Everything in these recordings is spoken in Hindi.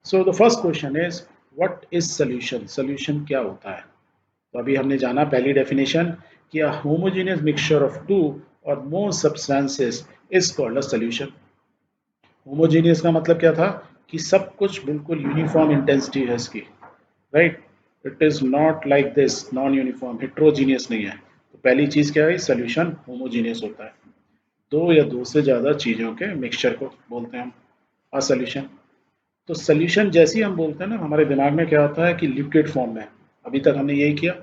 So the first question is what is solution. Solution क्या होता है? तो अभी हमने जाना पहली डेफिनेशन कि a homogeneous mixture of two or more substances is called a solution. Homogeneous का मतलब क्या था कि सब कुछ बिल्कुल यूनिफॉर्म इंटेंसिटी है इसकी, right. It is not like this non uniform, heterogeneous नहीं है। तो पहली चीज क्या है, सोल्यूशन होमोजीनियस होता है। दो या दो से ज्यादा चीजों के मिक्सचर को बोलते हैं हम अ सोल्यूशन। तो सोल्यूशन जैसे ही हम बोलते हैं ना, हमारे दिमाग में क्या होता है कि लिक्विड फॉर्म में। अभी तक हमने यही किया,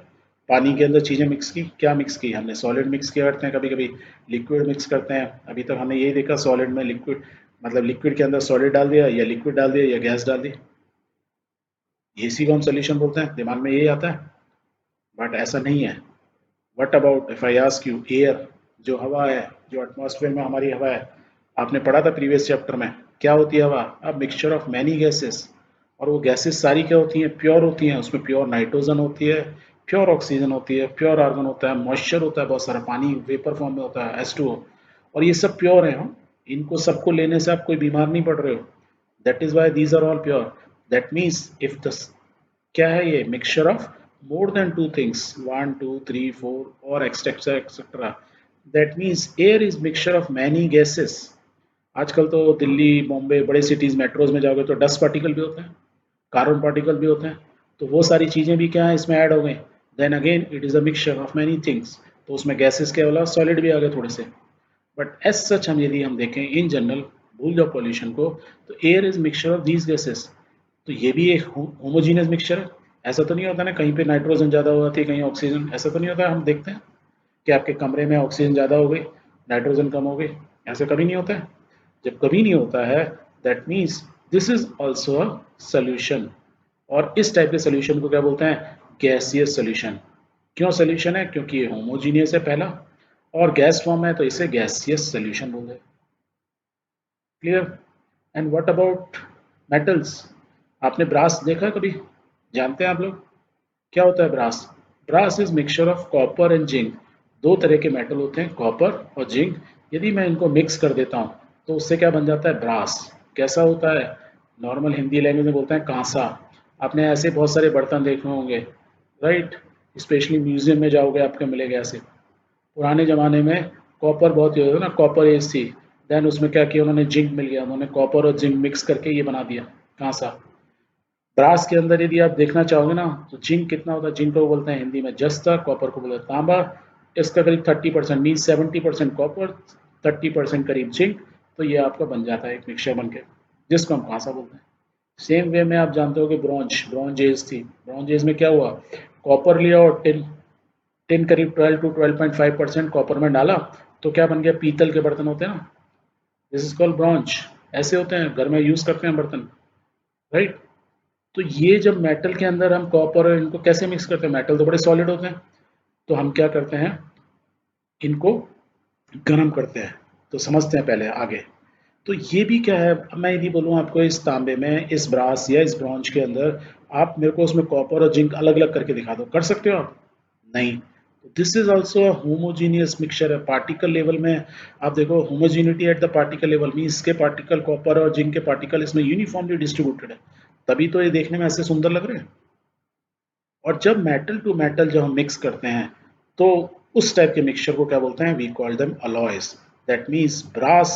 पानी के अंदर चीजें मिक्स की। क्या मिक्स की हमने? सॉलिड मिक्स किया करते हैं, कभी कभी लिक्विड मिक्स करते हैं। अभी तक हमने यही देखा, सॉलिड में लिक्विड, मतलब लिक्विड के अंदर सॉलिड डाल दिया, या लिक्विड डाल दिया, या गैस डाल दी, इसी को हम सोल्यूशन बोलते हैं। दिमाग में यही आता है, बट ऐसा नहीं है। What about if I ask you, air, जो हवा है, जो एटमॉस्फेयर में हमारी हवा है, आपने पढ़ा था प्रीवियस चैप्टर में, क्या होती है हवा? अब मिक्सचर ऑफ मैनी गैसेस। और वो गैसेस सारी क्या होती हैं? प्योर होती हैं। उसमें प्योर नाइट्रोजन होती है, प्योर ऑक्सीजन होती है, प्योर आर्गन होता है, मॉइस्चर होता है, बहुत सारा पानी वेपर फॉर्म में होता है, H2O। और ये सब प्योर है। हम इनको सबको लेने से आप कोई बीमार नहीं पड़ रहे हो। That is why these are all pure. That means if the, क्या है ये? Mixture of more than two things, one two three four और etcetera etcetera. That means air is mixture of many gases. आजकल तो दिल्ली, बॉम्बे, बड़े सिटीज, मेट्रोज में जाओगे तो डस्ट पार्टिकल भी होते हैं, कार्बन पार्टिकल भी होते हैं। तो वो सारी चीज़ें भी क्या है, इसमें ऐड हो गई। Then again it is a mixture of many things. तो उसमें गैसेस के अलावा सॉलिड भी आ गए थोड़े से। बट एज सच हम यदि हम देखें इन जनरल, भूल जाओ पॉल्यूशन को, तो air is mixture of these gases. तो ये भी एक होमोजीनियस मिक्सचर है। ऐसा तो नहीं होता ना कहीं पे नाइट्रोजन ज़्यादा हो जाती है, कहीं ऑक्सीजन, ऐसा तो नहीं होता। हम देखते हैं कि आपके कमरे में ऑक्सीजन ज़्यादा हो गई, नाइट्रोजन कम हो गई, ऐसा कभी नहीं होता है। जब कभी नहीं होता है, that means this is also a solution. और इस टाइप के सोल्यूशन को क्या बोलते हैं? Gaseous solution. क्यों सोल्यूशन है? क्योंकि ये होमोजीनियस है पहला, और गैस फॉर्म है, तो इसे गैसियस सोल्यूशन बोलते हैं। Clear? And what about metals? आपने ब्रास देखा है कभी? जानते हैं आप लोग क्या होता है brass? Brass is mixture of copper and zinc. दो तरह के मेटल होते हैं, कॉपर और जिंक। यदि मैं इनको मिक्स कर देता हूँ तो उससे क्या बन जाता है? ब्रास। कैसा होता है? नॉर्मल हिंदी लैंग्वेज में बोलते हैं कांसा। आपने ऐसे बहुत सारे बर्तन देखे होंगे, राइट। स्पेशली म्यूजियम में जाओगे आपको मिलेगा ऐसे। पुराने ज़माने में कॉपर बहुत यूज होता था ना, कॉपर एज थी। देन उसमें क्या किया उन्होंने? जिंक मिल गया, उन्होंने कॉपर और जिंक मिक्स करके ये बना दिया कांसा। ब्रास के अंदर यदि आप देखना चाहोगे ना, तो जिंक कितना होता है? जिंक को बोलते हैं हिंदी में जस्ता, कॉपर को बोलते हैं तांबा। इसका करीब 30% मीन 70% कॉपर, 30% करीब जिंक। तो ये आपका बन जाता है एक मिक्सचर बन के, जिसको हम कांसा बोलते हैं। सेम वे में आप जानते हो कि ब्रॉन्ज, ब्रॉन्ज एज थी। ब्रॉन्ज एज में क्या हुआ? कॉपर लिया और टिन, टिन करीब 12 टू 12.5% कॉपर में डाला, तो क्या बन गया? पीतल के बर्तन होते हैं ना, दिस इज कॉल्ड ब्रॉन्ज। ऐसे होते हैं, घर में यूज करते हैं बर्तन, राइट। तो ये जब मेटल के अंदर हम कॉपर और इनको कैसे मिक्स करते हैं? मेटल तो बड़े सॉलिड होते हैं, तो हम क्या करते हैं? इनको गर्म करते हैं। तो समझते हैं पहले आगे। तो ये भी क्या है? अब मैं यदि बोलूँ आपको, इस तांबे में, इस ब्रास या इस ब्रॉन्ज के अंदर आप मेरे को उसमें कॉपर और जिंक अलग अलग करके दिखा दो, कर सकते हो आप? नहीं। तो this is also homogeneous mixture है पार्टिकल लेवल में। आप देखो homogeneity at the particle level means के पार्टिकल, कॉपर और जिंक के पार्टिकल इसमें यूनिफॉर्मली डिस्ट्रीब्यूटेड है, तभी तो ये देखने में ऐसे सुंदर लग रहे हैं। और जब मेटल टू मेटल जब हम मिक्स करते हैं, तो उस टाइप के मिक्सचर को क्या बोलते हैं? We call them alloys. That means brass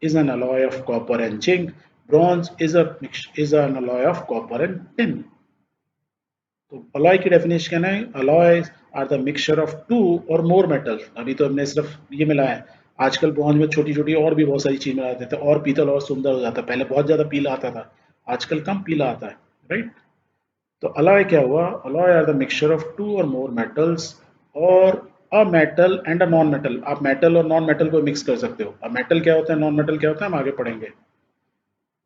is an alloy of copper and zinc, bronze is an alloy of copper and tin. तो अलॉय की डेफिनेशन है, alloys are the mixture of two or more metal. अभी तो हमने सिर्फ ये मिला है। आजकल ब्रॉन्ज में छोटी छोटी और भी बहुत सारी चीज मिला देते हैं, और पीतल और सुंदर हो जाता है। पहले बहुत ज्यादा पीला आता था, आजकल कम पीला आता है, राइट। तो अलॉय क्या हुआ? Alloy are the mixture of two or more metals, और a metal and a non metal. आप मेटल और नॉन मेटल को मिक्स कर सकते हो। अब मेटल क्या होता है, नॉन मेटल क्या होता है, हम आगे पढ़ेंगे।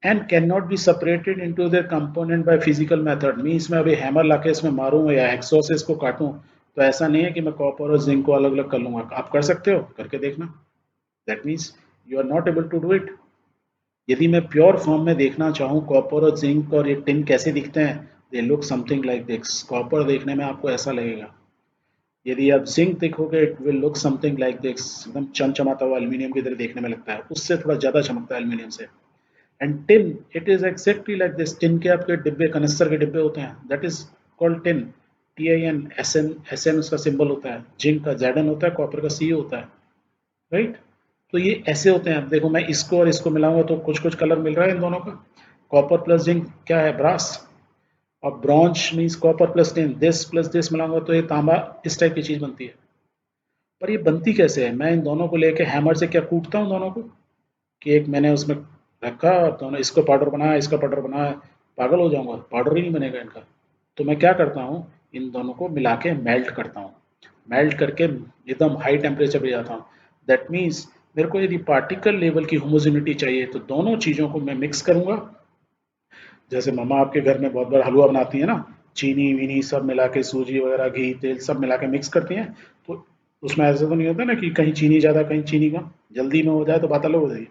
And can not be separated into their component by physical method. Means मैं अभी हैमर लाके इसमें मारूं या हेक्सो से इसको काटूं, तो ऐसा नहीं है कि मैं कॉपर और जिंक को अलग अलग कर लूंगा। आप कर सकते हो, करके देखना। That means you are not able to do it. यदि मैं प्योर फॉर्म में देखना चाहूँ कॉपर और जिंक और ये टिन कैसे दिखते हैं, they look something like this. Copper देखने में आपको ऐसा लगेगा। यदि आप जिंक देखोगे, it will look something like this, एकदम चमचमाता हुआ एल्यूमिनियम की तरह देखने में लगता है, उससे थोड़ा ज़्यादा चमकता है एल्यूमिनियम से। And tin it is exactly like this. Tin के आपके डिब्बे कनस्तर के डिब्बे होते हैं, that is called tin. TIN, SN उसका सिंबल होता है, जिंक का ZN होता है, कॉपर का CU होता है, राइट। तो ये ऐसे होते हैं। अब देखो मैं इसको और इसको मिलाऊंगा तो कुछ कुछ कलर मिल रहा है इन दोनों का। कॉपर प्लस जिंक क्या है, ब्रास। और bronze means copper plus tin, this plus this मिलाऊंगा तो ये तांबा, इस टाइप की चीज बनती है। पर ये बनती कैसे है? मैं इन दोनों को लेके हैमर से क्या कूटता हूँ दोनों को, कि एक मैंने उसमें रखा और दोनों इसको पाउडर बनाया, इसका पाउडर बनाया, पागल हो जाऊंगा, पाउडर ही नहीं बनेगा इनका। तो मैं क्या करता हूँ, इन दोनों को मिला के मेल्ट करता हूँ। मेल्ट करके एकदम हाई टेम्परेचर पे जाता हूँ। दैट मीन्स मेरे को यदि पार्टिकल लेवल की होमोजेनिटी चाहिए तो दोनों चीज़ों को मैं मिक्स करूंगा। जैसे मम्मा आपके घर में बहुत बार हलवा बनाती है ना, चीनी वीनी सब मिला के, सूजी वगैरह, घी तेल सब मिला के मिक्स करती हैं। तो उसमें ऐसा तो नहीं होता ना कि कहीं चीनी ज़्यादा कहीं चीनी कम, जल्दी में हो जाए तो बात अलग हो जाएगी।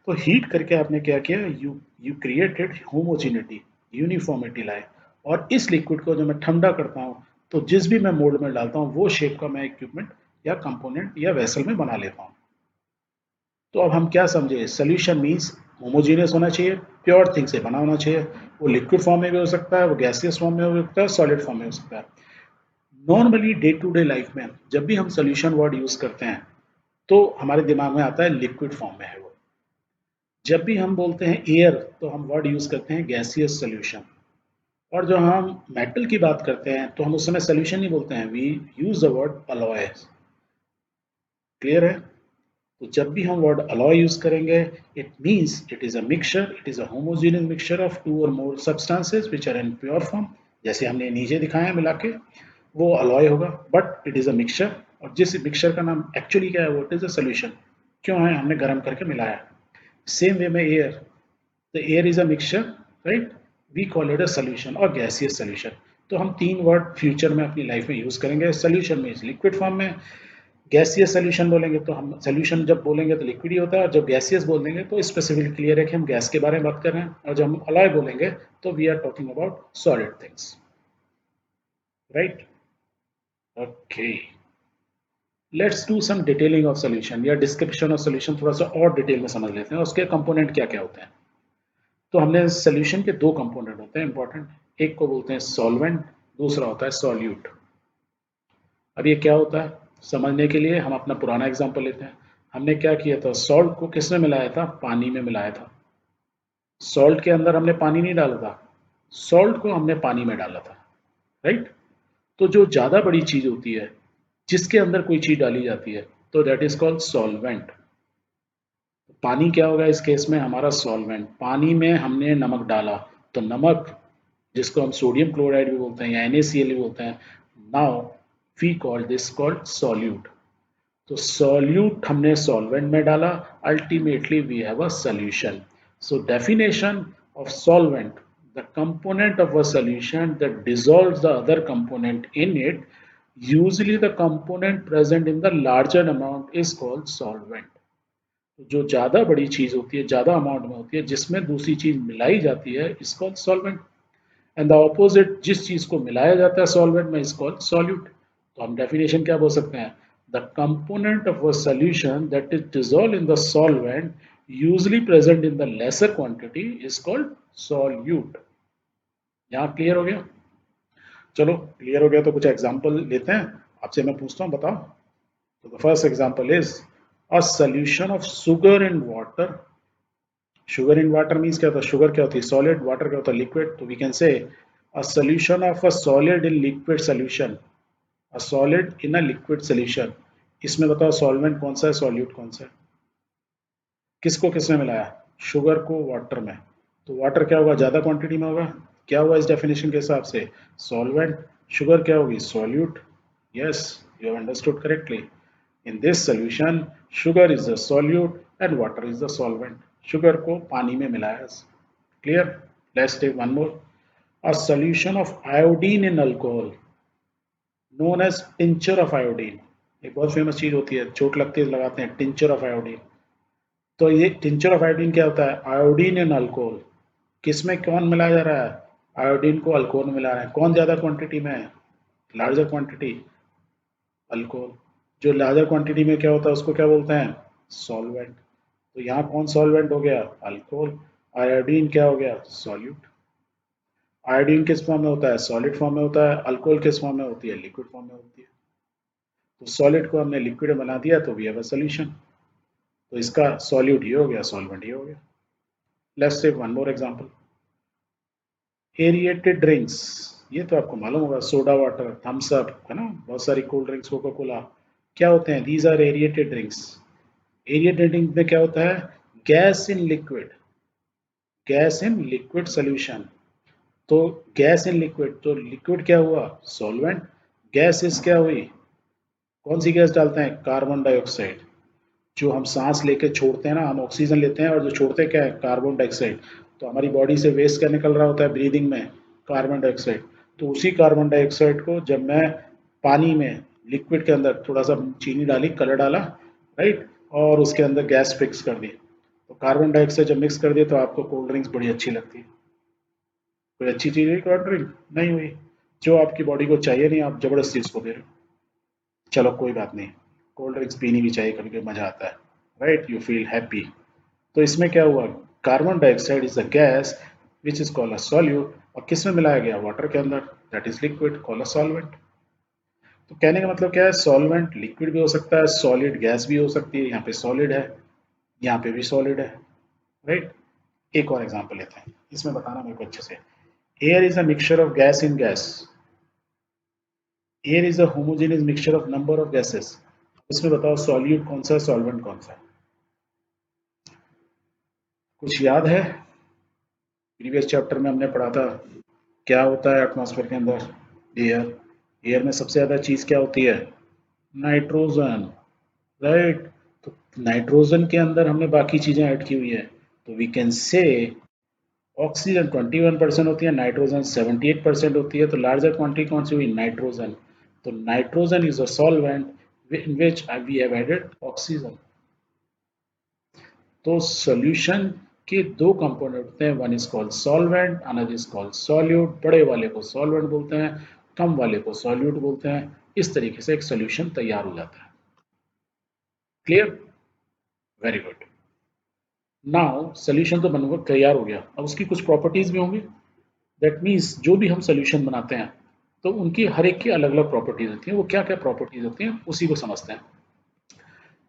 तो हीट करके आपने क्या किया, you you created homogeneity, uniformity लाए। और इस लिक्विड को जब मैं ठंडा करता हूँ तो जिस भी मैं मोल्ड में डालता हूँ वो शेप का मैं इक्विपमेंट या कंपोनेंट या वेसल में बना लेता हूँ। तो अब हम क्या समझे, सोल्यूशन मीन्स होमोजीनियस होना चाहिए, प्योर थिंग से बना होना चाहिए। वो लिक्विड फॉर्म में भी हो सकता है, वो गैसियस फॉर्म में हो सकता है, सॉलिड फॉर्म में हो सकता है। Normally day to day life में जब भी हम सोल्यूशन वर्ड यूज करते हैं तो हमारे दिमाग में आता है लिक्विड फॉर्म में है वो। जब भी हम बोलते हैं एयर तो हम वर्ड यूज करते हैं गैसियस सोल्यूशन। और जो हम मेटल की बात करते हैं तो हम उस समय सोल्यूशन नहीं बोलते हैं, we use the word alloy. Clear है? तो जब भी हम वर्ड अलॉय यूज करेंगे, it means it is a mixture, it is a homogeneous mixture of two or more substances which are in pure form. जैसे हमने नीचे दिखाया है मिला के, वो अलॉय होगा, but it is a mixture. और जिस मिक्सचर का नाम एक्चुअली क्या है, वो इट इज अ सोल्यूशन। क्यों है, हमने गर्म करके मिलाया। सेम वे में air, the air is a mixture, right, we call it a solution or gaseous solution. तो हम तीन वर्ड फ्यूचर में अपनी लाइफ में यूज करेंगे। सोल्यूशन में लिक्विड फॉर्म में, गैसियस सोल्यूशन बोलेंगे तो हम सोल्यूशन जब बोलेंगे तो लिक्विड ही होता है, और जब गैसियस बोलेंगे तो स्पेसिफिकली क्लियर है कि हम गैस के बारे में बात कर रहे हैं, और जब हम अलॉय बोलेंगे तो we are talking about solid things, right. Okay, let's do some detailing of solution या डिस्क्रिप्शन ऑफ सोल्यूशन, थोड़ा सा और डिटेल में समझ लेते हैं उसके कंपोनेंट क्या क्या होते हैं। तो हमने सोल्यूशन के दो कंपोनेंट होते हैं इंपॉर्टेंट, एक को बोलते हैं सॉल्वेंट, दूसरा होता है सॉल्यूट। अब ये क्या होता है, समझने के लिए हम अपना पुराना एग्जांपल लेते हैं। हमने क्या किया था, सॉल्ट को किसमें मिलाया था, पानी में मिलाया था। सॉल्ट के अंदर हमने पानी नहीं डाला था, सॉल्ट को हमने पानी में डाला था, राइट। तो जो ज्यादा बड़ी चीज होती है जिसके अंदर कोई चीज डाली जाती है तो दैट इज कॉल्ड सॉल्वेंट। पानी क्या होगा इस केस में, हमारा सॉल्वेंट। पानी में हमने नमक डाला तो नमक, जिसको हम सोडियम क्लोराइड भी बोलते हैं या NaCl भी बोलते हैं, now we call this called solute. तो सॉल्यूट हमने सॉल्वेंट में डाला, ultimately we have a solution. So definition of solvent, the component of a solution that dissolves the other component in it, usually the component present in the larger amount is called solvent। जो ज्यादा बड़ी चीज होती है, ज्यादा अमाउंट में होती है, जिसमें दूसरी चीज मिलाई जाती है, is called solvent. And the opposite, जिस चीज को मिलाया जाता है सॉल्वेंट में, इज कॉल्ड सॉल्यूट। तो हम डेफिनेशन क्या बोल सकते हैं, the component of a solution that is dissolve in the solvent usually present in the lesser quantity is called solute. यहाँ क्लियर हो गया? चलो क्लियर हो गया तो कुछ एग्जांपल लेते हैं। आपसे मैं पूछता हूँ, बताओ। तो the first example is a solution of sugar in water. Sugar in water means क्या होता है, शुगर क्या होती है सॉलिड, वाटर क्या होता है लिक्विड। तो we can say a solution of a solid in liquid solution, a solid in a liquid solution. इसमें बताओ सॉल्वेंट कौन सा है, सॉल्यूट कौन सा है, किसको किसमें मिलाया, शुगर को वाटर में। तो वाटर क्या होगा, ज्यादा क्वांटिटी में होगा, क्या हुआ इस डेफिनेशन के हिसाब से, सॉल्वेंट। शुगर क्या होगी, solute. Yes, you have understood correctly. In this solution, sugar is the solute and water is the solvent. Sugar को पानी में मिलाया। Clear? Let's take one more. A solution of iodine in alcohol, known as tincture of iodine. एक बहुत फेमस चीज होती है, चोट लगती है तो लगाते हैं, टिंचर ऑफ आयोडीन। तो ये टिंचर ऑफ आयोडीन क्या होता है, आयोडीन इन अल्कोहल। किसमें कौन मिलाया जा रहा है, आयोडीन को अल्कोहल में मिला रहे हैं। कौन ज्यादा क्वांटिटी में है, लार्जर क्वांटिटी, अल्कोहल। जो लार्जर क्वांटिटी में क्या होता है उसको क्या बोलते हैं, सॉल्वेंट। तो यहाँ कौन सॉल्वेंट हो गया, अल्कोहल। आयोडीन क्या हो गया? सॉल्यूट। आयोडीन किस फॉर्म में होता है? सॉलिड फॉर्म में होता है। अल्कोहल किस फॉर्म में होती है? लिक्विड फॉर्म में होती है। तो सॉलिड को हमने लिक्विड बना दिया तो वी हैव अ सॉल्यूशन। तो इसका सॉल्यूट ये हो गया, सॉल्वेंट ये हो गया। Let's take one more example. Aerated drinks, ये तो आपको मालूम होगा, सोडा वाटर, थम्स अप, है ना, बहुत सारी कोल्ड ड्रिंक्स, कोका कोला, क्या होते हैं? These are aerated drinks. Aerated drink में क्या होता है? Gas in liquid, gas in liquid solution. तो गैस इन लिक्विड, तो लिक्विड क्या हुआ? सॉल्वेंट। गैस इज क्या हुई? कौन सी गैस डालते हैं? Carbon dioxide. जो हम सांस लेके छोड़ते हैं ना, हम ऑक्सीजन लेते हैं और जो छोड़ते हैं क्या है? Carbon dioxide. तो हमारी बॉडी से वेस्ट क्या निकल रहा होता है ब्रीदिंग में? Carbon dioxide. तो उसी कार्बन डाइऑक्साइड को जब मैं पानी में, लिक्विड के अंदर थोड़ा सा चीनी डाली, कलर डाला, राइट, और उसके अंदर गैस फिक्स कर दी, तो कार्बन डाइऑक्साइड जब मिक्स कर दिया तो आपको कोल्ड ड्रिंक्स बड़ी अच्छी लगती है। कोई अच्छी चीज़ है कोल्ड ड्रिंक? नहीं हुई। जो आपकी बॉडी को चाहिए नहीं, आप जबरदस्ती उसको दे रहे हो। चलो कोई बात नहीं, कोल्ड ड्रिंक्स पीनी भी चाहिए, कभी कभी मजा आता है, राइट, यू फील हैप्पी। तो इसमें क्या हुआ? Carbon dioxide is a gas which is called a solute, और किस में मिलाया गया? वाटर के अंदर, that is liquid called a solvent. तो कहने का मतलब क्या है? सॉल्वेंट लिक्विड भी हो सकता है, सॉलिड गैस भी हो सकती है। यहाँ पे सॉलिड है, यहाँ पे भी सॉलिड है, राइट। एक और एग्जांपल लेते हैं, इसमें बताना मेरे को अच्छे से। Air is a mixture of gas in gas. Air is a homogeneous mixture of number of gases. इसमें बताओ सॉल्यूट कौन सा है, सॉल्वेंट कौन सा है? कुछ याद है? प्रीवियस चैप्टर में हमने पढ़ा था, क्या होता है एटमॉस्फेयर के अंदर? एयर। एयर में सबसे ज्यादा चीज क्या होती है? Nitrogen, right. तो नाइट्रोजन के अंदर हमने बाकी चीजें ऐड की हुई है, तो वी कैन से ऑक्सीजन 21% होती है, नाइट्रोजन 78% होती है, तो लार्जर क्वांटिटी कौन सी हुई? नाइट्रोजन। तो nitrogen is a solvent in which we have added oxygen. तो सॉल्यूशन के दो कंपोनेंट होते हैं, one is called solvent, another is called solute. बड़े वाले को सॉल्वेंट बोलते हैं, कम वाले को सॉल्यूट बोलते हैं। इस तरीके से एक सॉल्यूशन तैयार हो जाता है। Clear? Very good. Now solution तो बनकर तैयार हो गया, अब उसकी कुछ प्रॉपर्टीज भी होंगी। दैट मीन्स जो भी हम सॉल्यूशन बनाते हैं तो उनकी हर एक की अलग अलग प्रॉपर्टीज होती हैं। वो क्या क्या प्रॉपर्टीज होती हैं उसी को समझते हैं।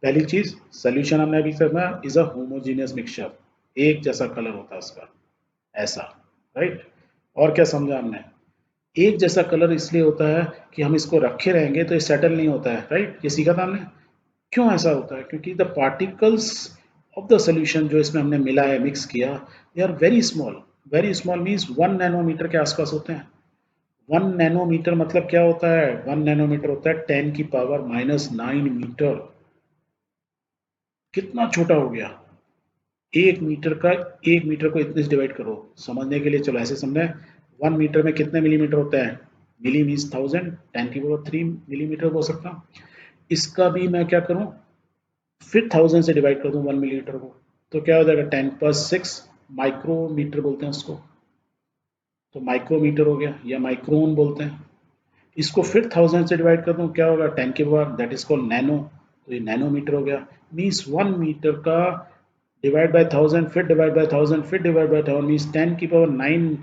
पहली चीज, सॉल्यूशन हमने अभी करना, इज अ होमोजीनियस मिक्सचर, एक जैसा कलर होता है उसका, ऐसा, राइट। और क्या समझा हमने? एक जैसा कलर इसलिए होता है कि हम इसको रखे रहेंगे तो ये सेटल नहीं होता है, राइट, ये सीखा था हमने। क्यों ऐसा होता है? क्योंकि the particles of the solution जो इसमें हमने मिला है, मिक्स किया, they are very small. Very small means 1 nanometre के आसपास होते हैं। 1 नैनोमीटर मतलब क्या होता है? 1 नैनोमीटर होता है 10⁻⁹ कितना छोटा हो गया? 1 मीटर का, 1 मीटर को इतने से डिवाइड करो, समझने के लिए चलो ऐसे समझे। 1 मीटर में कितने मिलीमीटर होता है? मिली मीन्स 1000, 10⁻³ मिलीमीटर हो सकता हूँ। इसका भी मैं क्या करूँ? फिर 1000 से डिवाइड कर दूं 1 मिलीमीटर को, तो क्या हो जाएगा? 10⁻⁶ माइक्रोमीटर बोलते हैं उसको। तो माइक्रोमीटर हो गया, या माइक्रोन बोलते हैं। इसको फिर 1000 से डिवाइड कर दूं, क्या होगा? 10 की power, that is called nano. तो ये नैनोमीटर हो गया। मीन्स 1 मीटर का डिवाइड बाय 1000, फिर डिवाइड बाय 1000, फिर डिवाइड बाय 1000, मीन्स 10⁹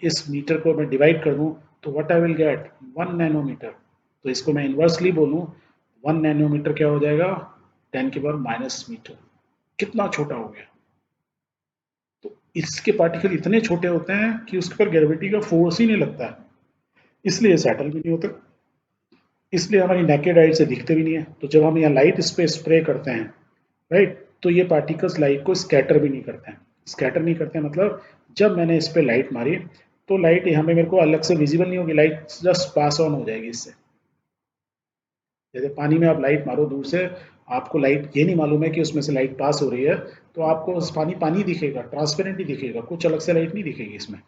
इस मीटर को मैं डिवाइड कर दूं, तो what I will get? 1 nanometre. तो इसको मैं इन्वर्सली बोलूं, 1 नैनोमीटर क्या हो जाएगा? 10⁻⁻मीटर। कितना छोटा हो गया? तो इसके पार्टिकल इतने छोटे होते हैं कि उसके पर ग्रेविटी का फोर्स ही नहीं लगता है, इसलिए सेटल भी नहीं होते, इसलिए हमारी नेकेड आइट से दिखते भी नहीं है। तो जब हम यहाँ लाइट इस पे स्प्रे करते हैं, राइट, तो ये पार्टिकल्स लाइट को स्कैटर भी नहीं करते हैं। स्कैटर नहीं करते हैं मतलब, जब मैंने इस पे लाइट मारी तो लाइट यहाँ पे मेरे को अलग से विजिबल नहीं होगी, लाइट जस्ट पास ऑन हो जाएगी इससे। जैसे पानी में आप लाइट मारो दूर से, आपको लाइट ये नहीं मालूम है कि उसमें से लाइट पास हो रही है, तो आपको उस पानी पानी दिखेगा, ट्रांसपेरेंट ही दिखेगा, कुछ अलग से लाइट नहीं दिखेगी इसमें,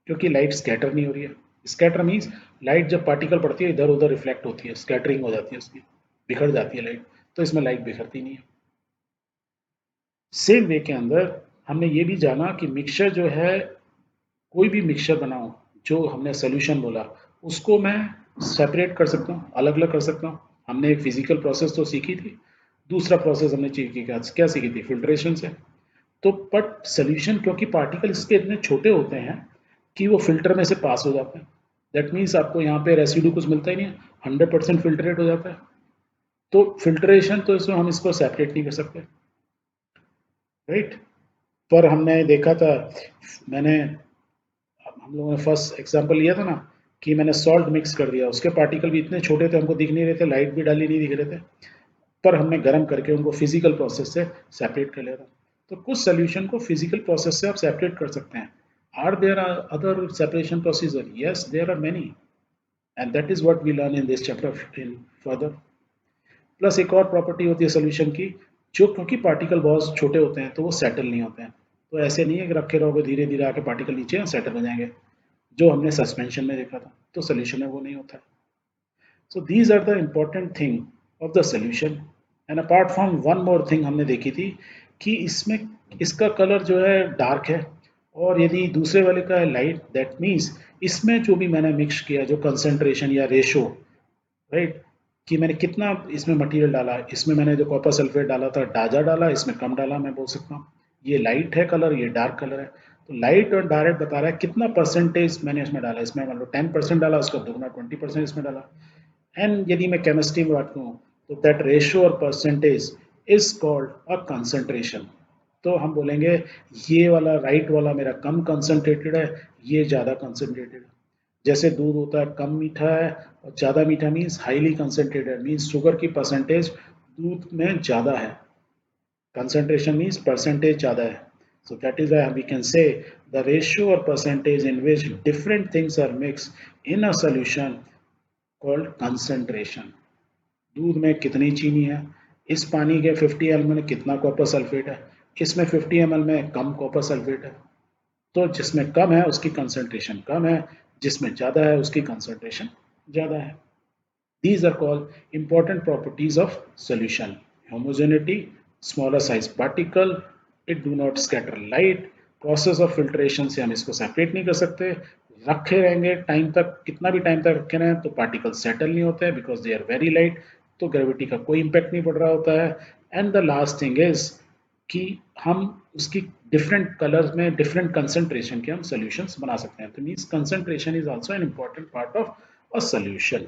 क्योंकि लाइट स्कैटर नहीं हो रही है। स्कैटर मीन्स लाइट जब पार्टिकल पड़ती है इधर उधर रिफ्लेक्ट होती है, स्कैटरिंग हो जाती है उसकी, बिखर जाती है लाइट। तो इसमें लाइट बिखरती नहीं है। सेम वे के अंदर हमने ये भी जाना कि मिक्सचर जो है, कोई भी मिक्सचर बनाओ, जो हमने सोल्यूशन बोला, उसको मैं सेपरेट कर सकता हूँ, अलग अलग कर सकता हूँ। हमने एक फिजिकल प्रोसेस तो सीखी थी, दूसरा प्रोसेस हमने सीखी, क्या क्या सीखी थी? फिल्ट्रेशन से। तो बट सोल्यूशन, क्योंकि पार्टिकल इसके इतने छोटे होते हैं कि वो फिल्टर में से पास हो जाते हैं, दैट मीन्स आपको यहाँ पे रेसिड्यू कुछ मिलता ही नहीं है, 100% फिल्ट्रेट हो जाता है। तो फिल्ट्रेशन तो इसमें हम इसको सेपरेट नहीं कर सकते, राइट। पर हमने देखा था, मैंने हम लोगों ने फर्स्ट एग्जांपल लिया था ना, कि मैंने सॉल्ट मिक्स कर दिया, उसके पार्टिकल भी इतने छोटे थे हमको दिख नहीं रहे थे, लाइट भी डाली नहीं दिख रहे थे, पर हमने गर्म करके उनको फिजिकल प्रोसेस से सेपरेट कर लिया था। तो कुछ सोल्यूशन को फिजिकल प्रोसेस से आप सेपरेट कर सकते हैं। Are there are other separation procedure? Yes, there are many, and that is what we learn in this chapter in further. Plus एक और प्रॉपर्टी होती है सोल्यूशन की, जो क्योंकि पार्टिकल बहुत छोटे होते हैं तो वो सेटल नहीं होते हैं। तो ऐसे नहीं है कि रखे रहोगे धीरे धीरे आके पार्टिकल नीचे सेटल हो जाएंगे, जो हमने सस्पेंशन में देखा था, तो सोल्यूशन में वो नहीं होता है। So these are the important thing of the solution. And apart from one more thing हमने देखी थी कि इसमें इसका कलर जो है डार्क है, और यदि दूसरे वाले का है लाइट, दैट मीन्स इसमें जो भी मैंने मिक्स किया, जो कंसेंट्रेशन या रेशो, राइट, कि मैंने कितना इसमें मटेरियल डाला, इसमें मैंने जो कॉपर सल्फेट डाला था डाजा डाला, इसमें कम डाला, मैं बोल सकता हूँ ये लाइट है कलर, ये डार्क कलर है। तो लाइट और डायरेक्ट बता रहा है कितना परसेंटेज मैंने इसमें डाला, इसमें मान लो 10% डाला, उसका दुगना 20% इसमें डाला। एंड यदि मैं केमिस्ट्री में बात करूँ, तो दैट रेशियो और percentage is called a concentration. तो हम बोलेंगे ये वाला राइट वाला मेरा कम कंसंट्रेटेड है, ये ज़्यादा कंसंट्रेटेड है। जैसे दूध होता है कम मीठा है और ज़्यादा मीठा means highly concentrated, means sugar की परसेंटेज दूध में ज़्यादा है, concentration means percentage ज़्यादा है। So that is why we can say the ratio or percentage in which different things are mixed in a solution called concentration। दूध में कितनी चीनी है, इस पानी के 50 ml में कितना कॉपर सल्फेट है, इसमें 50 ml में कम कॉपर सल्फेट है। तो जिसमें कम है उसकी कंसंट्रेशन कम है, जिसमें ज़्यादा है उसकी कंसंट्रेशन ज़्यादा है। These are called important properties of solution. Homogeneity, smaller size particle, it do not scatter light, process of filtration से हम इसको separate नहीं कर सकते, रखे रहेंगे टाइम तक, कितना भी टाइम तक रखे रहें तो पार्टिकल सेटल नहीं होते हैं because they are very light, तो ग्रेविटी का कोई इम्पैक्ट नहीं पड़ रहा होता है। And the last thing is कि हम उसकी डिफरेंट कलर्स में डिफरेंट कंसंट्रेशन के हम सोल्यूशंस बना सकते हैं। तो means concentration is also an important part of a solution.